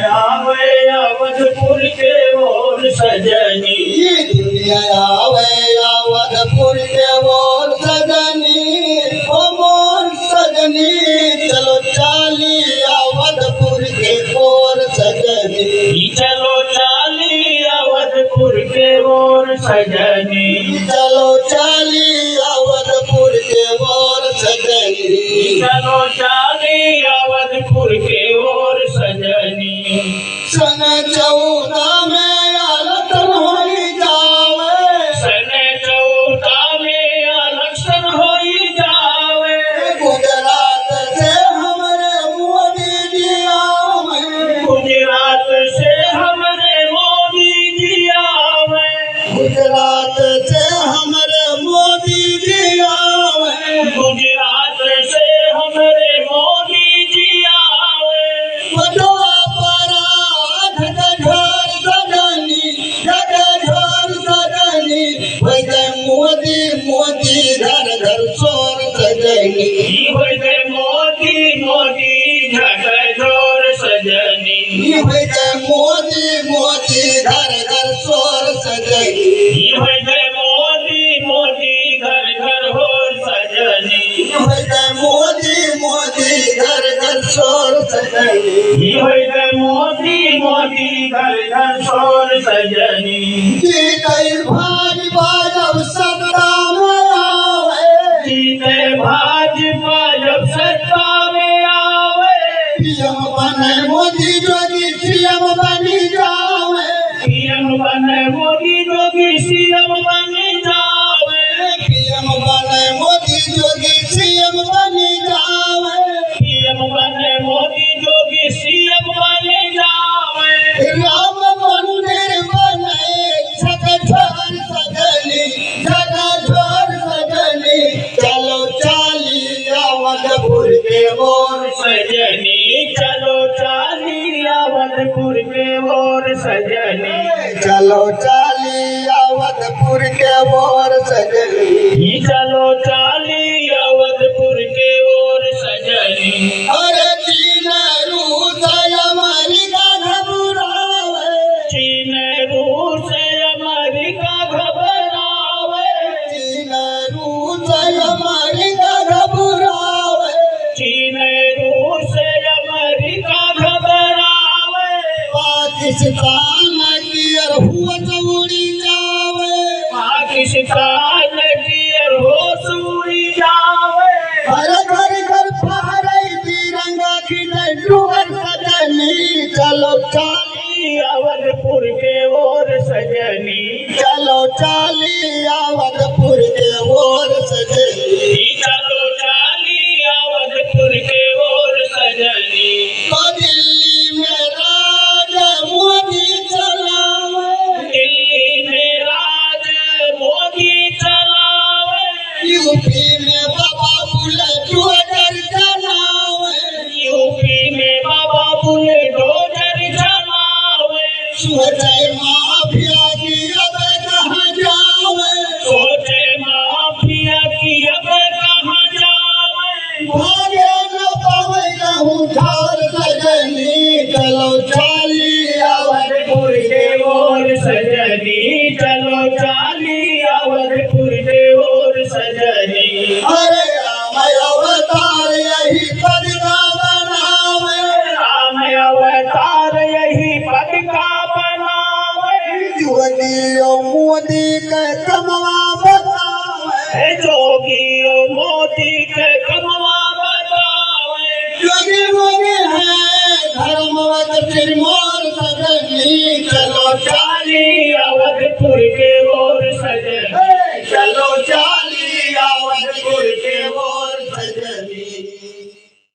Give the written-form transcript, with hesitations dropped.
आवे अवधपुर के ओर सजनी, दुनिया आवे अवधपुर के ओर सजनी, ओ मोर सजनी चलो चाली अवधपुर के ओर सजनी, चलो चाली अवधपुर के ओर सजनी, चलो चाली अवधपुर के ओर सजनी, चलो चाली अवधपुर के ओर सजनी। सन 14 में अलखन होई जावे, सन 14 में अलक्षण होई जावे, गुजरात से हमरे मोदी जी आवे, गुजरात से हमरे मोदी जी आवे, गुजरात से हमरे मोदी जी आवे, गुजरात से हमरे मोदी जी आवे। बटुआ परा झकझोर सजनी, झकझोर सजनी, वैसे मोदी मोदी घर घर शोर सजनी, होय गए मोदी मोदी झकझोर सजनी, वैसे मोदी मोदी घर घर शोर सजनी, होय गए मोदी मोदी घर घर होर सजनी, वैसे मोदी मोदी घर घर शोर सजनी, होय गए मोदी मोदी घर घर होर सजनी। जीतै भाजपा जब सत्ता में आवे, जीते भाजपा जब सत्ता में आवे, पीएम बने मोदी जोगी सीएम बनी जावे, पीएम बने मोदी जोगी सीएम बन जावे, पीएम बने मोदी जोगी सीएम बनी जावे, पीएम बने मोदी जोगी सीएम बन जावे। राम मंदिर बने झकझोर सजनी, झकझोर सजनी, चलो चाली अवधपुर के ओर सजनी, चलो चाली अवधपुर के ओर सजनी, चलो चाली अवधपुर के ओर सजनी, चलो चाली अवधपुर के ओर सजनी। अरे चीन रूस अमेरिका घबरावे, चीन रूस अमेरिका घबरावे, चीन रूस अमेरिका घबरावे, चीन रूस अमेरिका घबरावे, पाकिस्तान की अरहुआ उड़ी जावे, पाकिस्तान की होश उड़ी जावे, घर घर घर फहराई तिरंगा की डूबन सजनी, चलो चाली अवधपुर के ओर सजनी, चलो चाली अवधपुर के ओर सजनी, चलो चाली अवधपुर के ओर सजनी। तो दिल्ली में राज मोदी चलावे, दिल्ली में राज मोदी चलावे, यूपी में बाबा बुलडोजर चलावे, यूपी में बाबा बुलडोजर चलावे, सोचे माफिया की अब कहाँ जावे, सोचे माफिया की अब कहाँ जावे, भागे न पावे कहूँ ठार सजनी, चलो चाली अवधपुर के ओर सजनी, चलो चाली अवधपुर के ओर सजनी। अरे राम अवतार यही पद का बनावे, राम अवतार यही पद का बनावे, योगी और मोदी के कमवा बतावे, जोगी ओ मोदी के कमवा बतावे, योगी मोदी है धर्मवत फिर मोर सजनी, चलो चाली